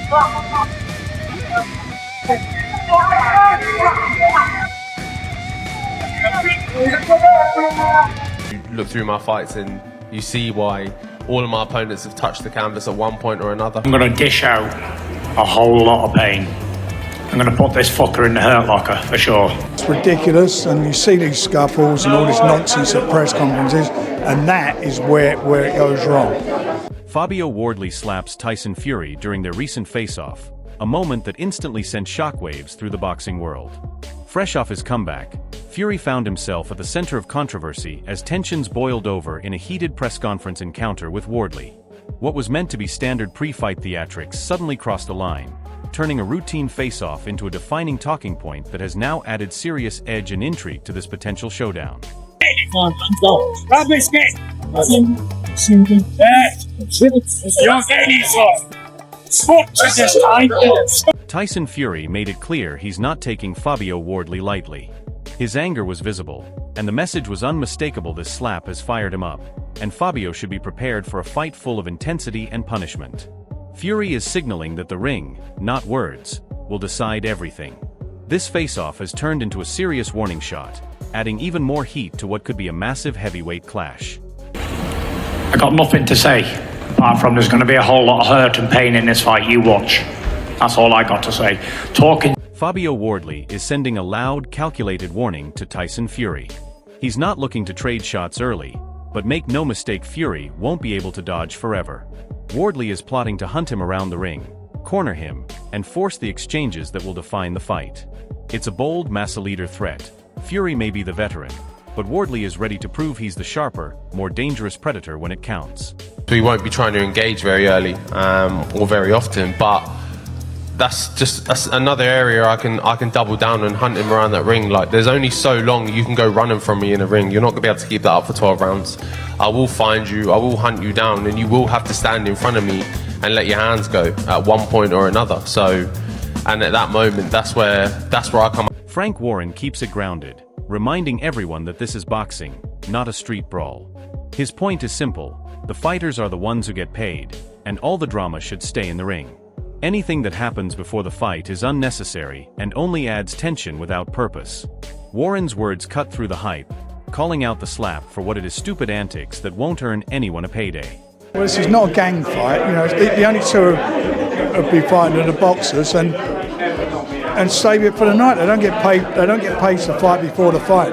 You look through my fights and you see why all of my opponents have touched the canvas at one point or another. I'm going to dish out a whole lot of pain. I'm going to put this fucker in the hurt locker for sure. It's ridiculous, and you see these scuffles and all this nonsense at press conferences, and that is where it goes wrong. Fabio Wardley slaps Tyson Fury during their recent face-off, a moment that instantly sent shockwaves through the boxing world. Fresh off his comeback, Fury found himself at the center of controversy as tensions boiled over in a heated press conference encounter with Wardley. What was meant to be standard pre-fight theatrics suddenly crossed a line, turning a routine face-off into a defining talking point that has now added serious edge and intrigue to this potential showdown. Tyson Fury made it clear he's not taking Fabio Wardley lightly. His anger was visible, and the message was unmistakable: this slap has fired him up, and Fabio should be prepared for a fight full of intensity and punishment. Fury is signaling that the ring, not words, will decide everything. This face-off has turned into a serious warning shot, adding even more heat to what could be a massive heavyweight clash. I got nothing to say, apart from there's going to be a whole lot of hurt and pain in this fight. You watch. That's all I got to say. Fabio Wardley is sending a loud, calculated warning to Tyson Fury. He's not looking to trade shots early, but make no mistake, Fury won't be able to dodge forever. Wardley is plotting to hunt him around the ring, corner him, and force the exchanges that will define the fight. It's a bold, mass-leader threat. Fury may be the veteran, but Wardley is ready to prove he's the sharper, more dangerous predator when it counts. We won't be trying to engage very early or very often, but that's another area I can double down and hunt him around that ring. Like, there's only so long you can go running from me in a ring. You're not gonna be able to keep that up for 12 rounds. I will find you, I will hunt you down, and you will have to stand in front of me and let your hands go at one point or another. So, and at that moment, that's where I come. Frank Warren keeps it grounded, reminding everyone that this is boxing, not a street brawl. His point is simple: the fighters are the ones who get paid, and all the drama should stay in the ring. Anything that happens before the fight is unnecessary and only adds tension without purpose. Warren's words cut through the hype, calling out the slap for what it is: stupid antics that won't earn anyone a payday. Well, this is not a gang fight. You know, the only two have been fighting are the boxers, and save it for the night. They don't get paid. They don't get paid to fight before the fight.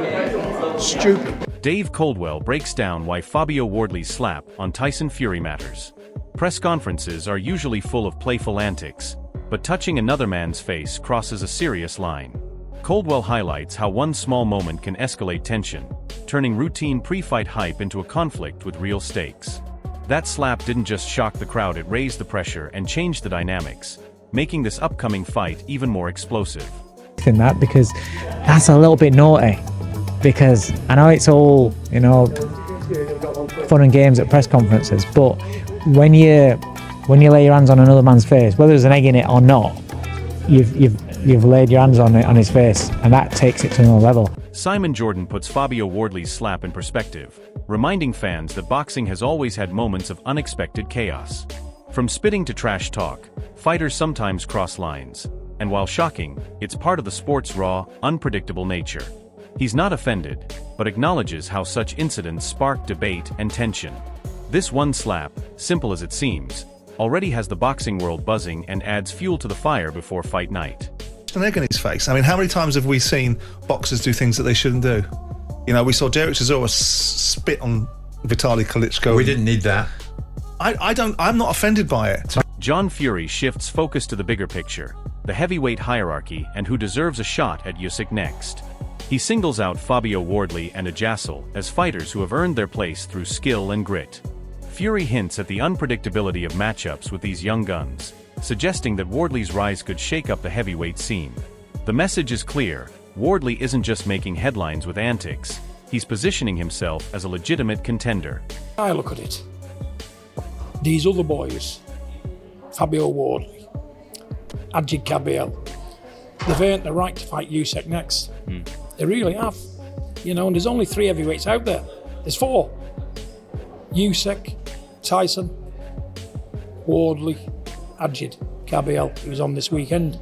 Stupid. Dave Coldwell breaks down why Fabio Wardley's slap on Tyson Fury matters. Press conferences are usually full of playful antics, but touching another man's face crosses a serious line. Coldwell highlights how one small moment can escalate tension, turning routine pre-fight hype into a conflict with real stakes. That slap didn't just shock the crowd, it raised the pressure and changed the dynamics, making this upcoming fight even more explosive. In that, because that's a little bit naughty, because I know it's all, you know, fun and games at press conferences, but when you lay your hands on another man's face, whether there's an egg in it or not, you've laid your hands on his face, and that takes it to another level. Simon Jordan puts Fabio Wardley's slap in perspective, reminding fans that boxing has always had moments of unexpected chaos. From spitting to trash talk, fighters sometimes cross lines, and while shocking, it's part of the sport's raw, unpredictable nature. He's not offended, but acknowledges how such incidents spark debate and tension. This one slap, simple as it seems, already has the boxing world buzzing and adds fuel to the fire before fight night. An egg in his face. I mean, how many times have we seen boxers do things that they shouldn't do? You know, we saw Derek Chisora spit on Vitaly Klitschko. We didn't need that. I'm not offended by it. John Fury shifts focus to the bigger picture, the heavyweight hierarchy, and who deserves a shot at Usyk next. He singles out Fabio Wardley and Ajaxal as fighters who have earned their place through skill and grit. Fury hints at the unpredictability of matchups with these young guns, suggesting that Wardley's rise could shake up the heavyweight scene. The message is clear: Wardley isn't just making headlines with antics, he's positioning himself as a legitimate contender. I look at it. These other boys, Fabio Wardley, Adjid Kabiel, they've earned the right to fight Usyk next. They really have. You know, and there's only 3 heavyweights out there. There's 4. Usyk, Tyson, Wardley, Adjid. Cabell, who's on this weekend.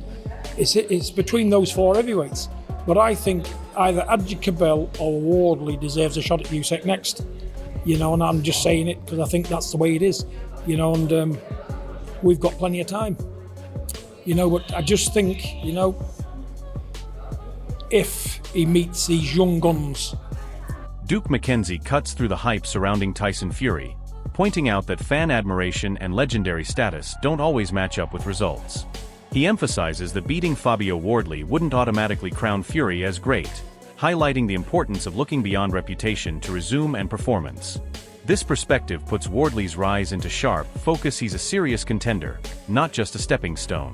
It's between those 4 heavyweights. But I think either Adji Cabell or Wardley deserves a shot at USEC next. You know, and I'm just saying it because I think that's the way it is. You know, and we've got plenty of time. You know, but I just think, you know, if he meets these young guns. Duke McKenzie cuts through the hype surrounding Tyson Fury, pointing out that fan admiration and legendary status don't always match up with results. He emphasizes that beating Fabio Wardley wouldn't automatically crown Fury as great, highlighting the importance of looking beyond reputation to resume and performance. This perspective puts Wardley's rise into sharp focus. He's a serious contender, not just a stepping stone.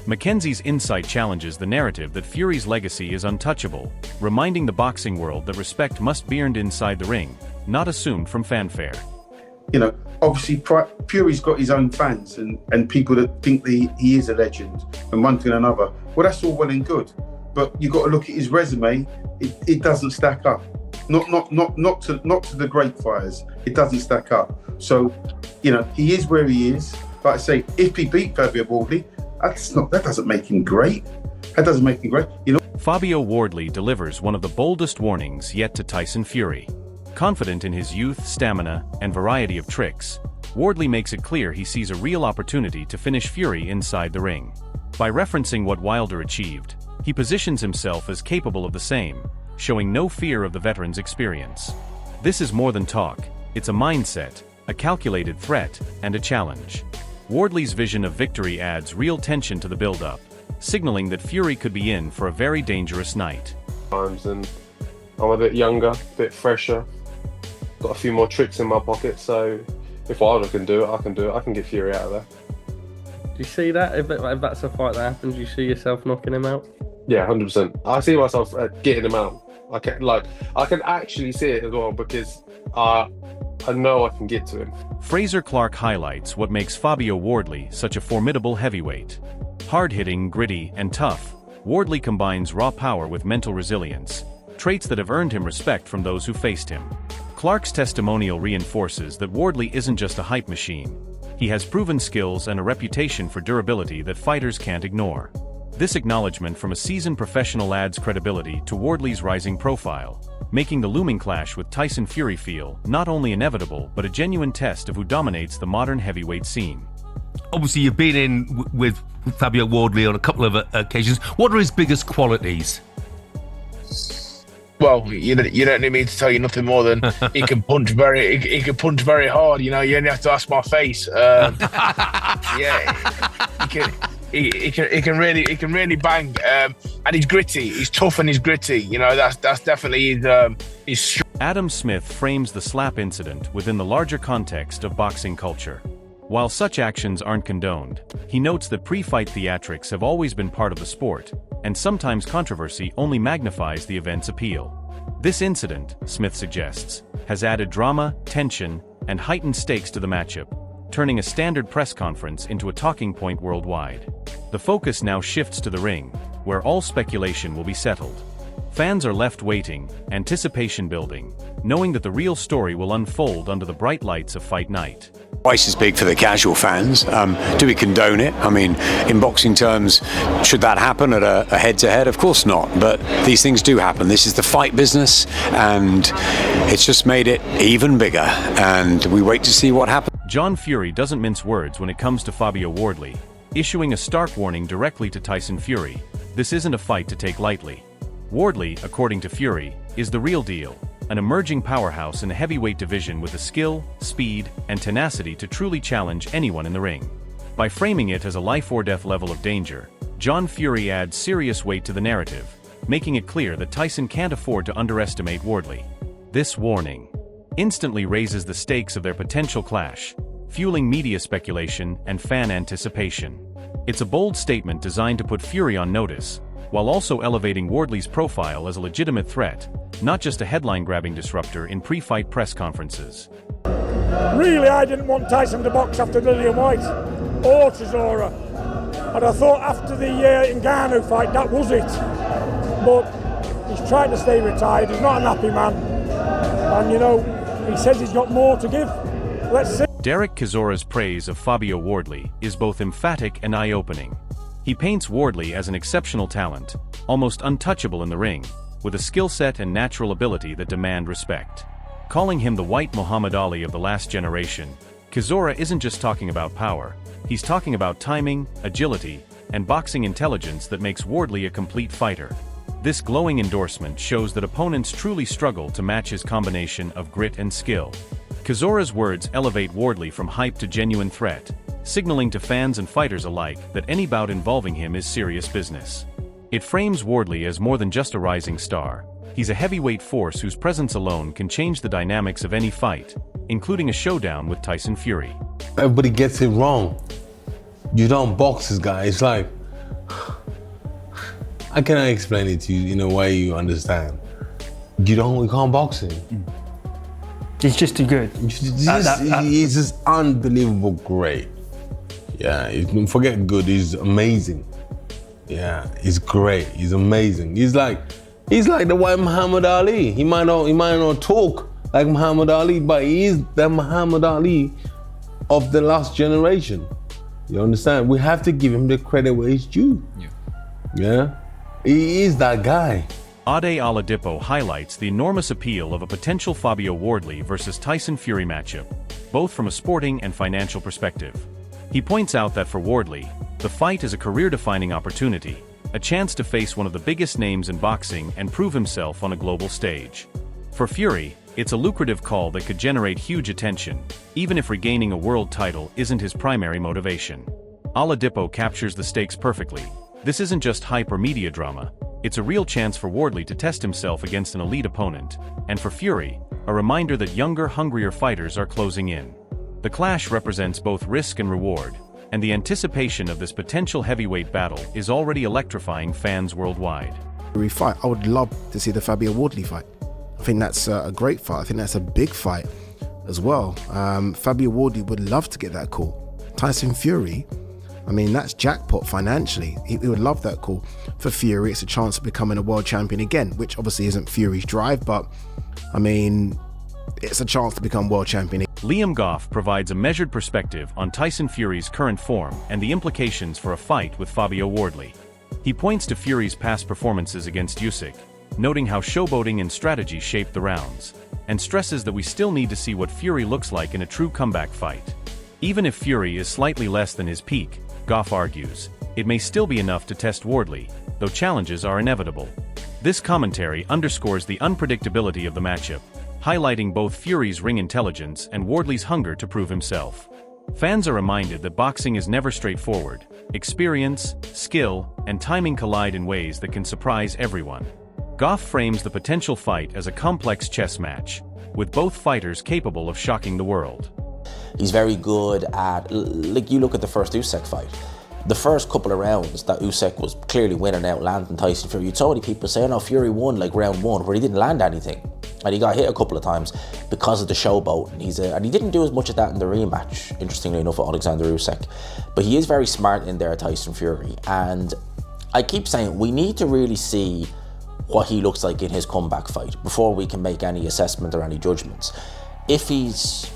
McKenzie's insight challenges the narrative that Fury's legacy is untouchable, reminding the boxing world that respect must be earned inside the ring, not assumed from fanfare. You know, obviously Fury's got his own fans and people that think that he is a legend and one thing and another. Well, that's all well and good, but you've got to look at his resume. It doesn't stack up. Not to the great fighters. It doesn't stack up. So, you know, he is where he is. Like I say, if he beat Fabio Wardley, that doesn't make him great. That doesn't make him great. You know. Fabio Wardley delivers one of the boldest warnings yet to Tyson Fury. Confident in his youth, stamina, and variety of tricks, Wardley makes it clear he sees a real opportunity to finish Fury inside the ring. By referencing what Wilder achieved, he positions himself as capable of the same, showing no fear of the veteran's experience. This is more than talk, it's a mindset, a calculated threat, and a challenge. Wardley's vision of victory adds real tension to the build-up, signaling that Fury could be in for a very dangerous night. And I'm a bit younger, a bit fresher, got a few more tricks in my pocket, so if Wilder can do it, I can do it. I can get Fury out of there. Do you see that? If that's a fight that happens, you see yourself knocking him out? Yeah, 100%. I see myself getting him out. I can actually see it as well because I know I can get to him. Fraser Clark highlights what makes Fabio Wardley such a formidable heavyweight. Hard-hitting, gritty, and tough, Wardley combines raw power with mental resilience, traits that have earned him respect from those who faced him. Clark's testimonial reinforces that Wardley isn't just a hype machine. He has proven skills and a reputation for durability that fighters can't ignore. This acknowledgement from a seasoned professional adds credibility to Wardley's rising profile, making the looming clash with Tyson Fury feel not only inevitable but a genuine test of who dominates the modern heavyweight scene. Obviously, you've been in with Fabio Wardley on a couple of occasions. What are his biggest qualities? Well, you don't need me to tell you nothing more than he can punch very hard. You know, you only have to ask my face. Yeah, he can really bang, and he's gritty. He's tough and he's gritty. You know, that's definitely his. Adam Smith frames the slap incident within the larger context of boxing culture. While such actions aren't condoned, he notes that pre-fight theatrics have always been part of the sport, and sometimes controversy only magnifies the event's appeal. This incident, Smith suggests, has added drama, tension, and heightened stakes to the matchup, turning a standard press conference into a talking point worldwide. The focus now shifts to the ring, where all speculation will be settled. Fans are left waiting, anticipation building, knowing that the real story will unfold under the bright lights of fight night. Twice as big for the casual fans. Do we condone it? I mean, in boxing terms, should that happen at a head-to-head? Of course not, but these things do happen. This is the fight business, and it's just made it even bigger, and we wait to see what happens. John Fury doesn't mince words when it comes to Fabio Wardley, issuing a stark warning directly to Tyson Fury. This isn't a fight to take lightly. Wardley, according to Fury, is the real deal, an emerging powerhouse in the heavyweight division with the skill, speed, and tenacity to truly challenge anyone in the ring. By framing it as a life-or-death level of danger, John Fury adds serious weight to the narrative, making it clear that Tyson can't afford to underestimate Wardley. This warning instantly raises the stakes of their potential clash, fueling media speculation and fan anticipation. It's a bold statement designed to put Fury on notice, while also elevating Wardley's profile as a legitimate threat, not just a headline-grabbing disruptor in pre-fight press conferences. Really, I didn't want Tyson to box after Dillian White or Chisora. And I thought after the Ngannou fight, that was it. But he's trying to stay retired. He's not an happy man. And, you know, he says he's got more to give. Let's see. Derek Chizora's praise of Fabio Wardley is both emphatic and eye-opening. He paints Wardley as an exceptional talent, almost untouchable in the ring, with a skill set and natural ability that demand respect. Calling him the white Muhammad Ali of the last generation, Chizora isn't just talking about power, he's talking about timing, agility, and boxing intelligence that makes Wardley a complete fighter. This glowing endorsement shows that opponents truly struggle to match his combination of grit and skill. Chizora's words elevate Wardley from hype to genuine threat, signaling to fans and fighters alike that any bout involving him is serious business. It frames Wardley as more than just a rising star. He's a heavyweight force whose presence alone can change the dynamics of any fight, including a showdown with Tyson Fury. Everybody gets it wrong. You don't box this guy. It's like, how can I explain it to you in a way you understand? You can't box him. He's just too good. He's just unbelievable great. Yeah, forget good, he's amazing. Yeah, he's great, he's amazing. He's like the white Muhammad Ali. He might not talk like Muhammad Ali, but he is the Muhammad Ali of the last generation. You understand? We have to give him the credit where it's due. Yeah? He is that guy. Ade Oladipo highlights the enormous appeal of a potential Fabio Wardley versus Tyson Fury matchup, both from a sporting and financial perspective. He points out that for Wardley, the fight is a career-defining opportunity, a chance to face one of the biggest names in boxing and prove himself on a global stage. For Fury, it's a lucrative call that could generate huge attention, even if regaining a world title isn't his primary motivation. Oladipo captures the stakes perfectly. This isn't just hype or media drama. It's a real chance for Wardley to test himself against an elite opponent, and for Fury, a reminder that younger, hungrier fighters are closing in. The clash represents both risk and reward, and the anticipation of this potential heavyweight battle is already electrifying fans worldwide. Fight. I would love to see the Fabio Wardley fight. I think that's a great fight. I think that's a big fight as well. Fabio Wardley would love to get that call. Tyson Fury, I mean, that's jackpot financially. He would love that call. For Fury, it's a chance of becoming a world champion again, which obviously isn't Fury's drive, but I mean, it's a chance to become world champion. Liam Goff provides a measured perspective on Tyson Fury's current form and the implications for a fight with Fabio Wardley. He points to Fury's past performances against Usyk, noting how showboating and strategy shaped the rounds, and stresses that we still need to see what Fury looks like in a true comeback fight. Even if Fury is slightly less than his peak, Goff argues, it may still be enough to test Wardley, though challenges are inevitable. This commentary underscores the unpredictability of the matchup, highlighting both Fury's ring intelligence and Wardley's hunger to prove himself. Fans are reminded that boxing is never straightforward. Experience, skill, and timing collide in ways that can surprise everyone. Goff frames the potential fight as a complex chess match, with both fighters capable of shocking the world. He's very good at, like, you look at the first Usyk fight. The first couple of rounds that Usyk was clearly winning out, landing Tyson Fury. You'd saw many people saying, oh, Fury won like round one, where he didn't land anything. And he got hit a couple of times because of the showboat. And he didn't do as much of that in the rematch, interestingly enough, with Alexander Usyk. But he is very smart in there, Tyson Fury. And I keep saying, we need to really see what he looks like in his comeback fight before we can make any assessment or any judgments. If he's,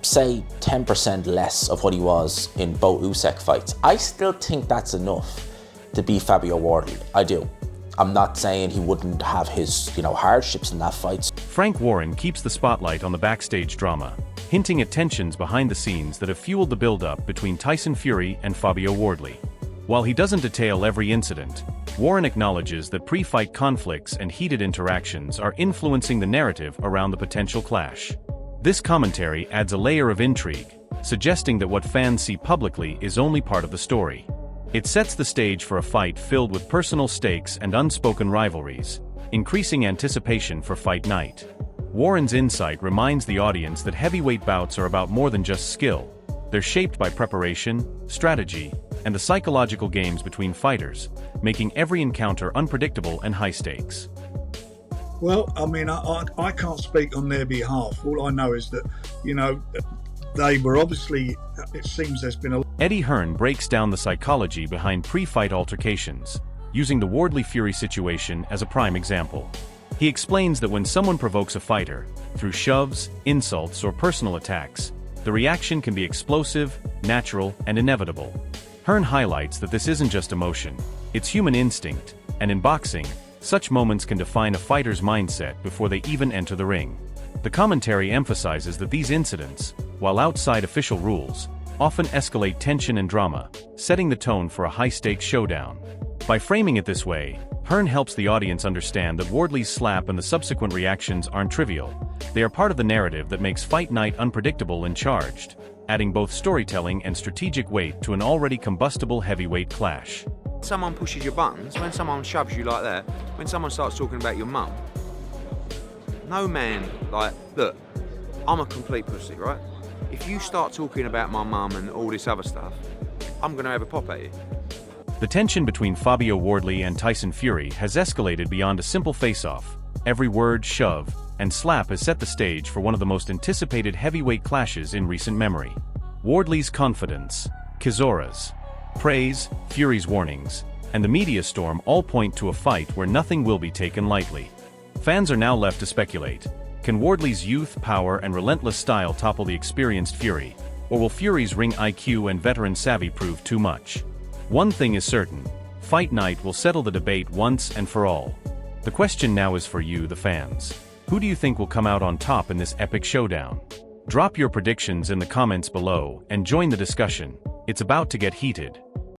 say, 10% less of what he was in both Usyk fights, I still think that's enough to beat Fabio Wardley. I do. I'm not saying he wouldn't have his, hardships in that fight. Frank Warren keeps the spotlight on the backstage drama, hinting at tensions behind the scenes that have fueled the build-up between Tyson Fury and Fabio Wardley. While he doesn't detail every incident, Warren acknowledges that pre-fight conflicts and heated interactions are influencing the narrative around the potential clash. This commentary adds a layer of intrigue, suggesting that what fans see publicly is only part of the story. It sets the stage for a fight filled with personal stakes and unspoken rivalries, increasing anticipation for fight night. Warren's insight reminds the audience that heavyweight bouts are about more than just skill. They're shaped by preparation, strategy, and the psychological games between fighters, making every encounter unpredictable and high stakes. Well, I mean, I can't speak on their behalf. All I know is that, they were obviously, it seems there's been a... Eddie Hearn breaks down the psychology behind pre-fight altercations, using the Wardley-Fury situation as a prime example. He explains that when someone provokes a fighter, through shoves, insults, or personal attacks, The reaction can be explosive, natural, and inevitable. Hearn highlights that this isn't just emotion, it's human instinct, and in boxing, such moments can define a fighter's mindset before they even enter the ring. The commentary emphasizes that these incidents, while outside official rules, often escalate tension and drama, setting the tone for a high-stakes showdown. By framing it this way, Hearn helps the audience understand that Wardley's slap and the subsequent reactions aren't trivial. They are part of the narrative that makes fight night unpredictable and charged, adding both storytelling and strategic weight to an already combustible heavyweight clash. Someone pushes your buttons, when someone shoves you like that, when someone starts talking about your mum, no man, like, look, I'm a complete pussy, right? If you start talking about my mum and all this other stuff, I'm going to have a pop at you. The tension between Fabio Wardley and Tyson Fury has escalated beyond a simple face-off. Every word, shove, and slap has set the stage for one of the most anticipated heavyweight clashes in recent memory. Wardley's confidence, Chizora's praise, Fury's warnings, and the media storm all point to a fight where nothing will be taken lightly. Fans are now left to speculate. Can Wardley's youth, power, and relentless style topple the experienced Fury, or will Fury's ring IQ and veteran savvy prove too much? One thing is certain, Fight Night will settle the debate once and for all. The question now is for you, the fans. Who do you think will come out on top in this epic showdown? Drop your predictions in the comments below and join the discussion. It's about to get heated.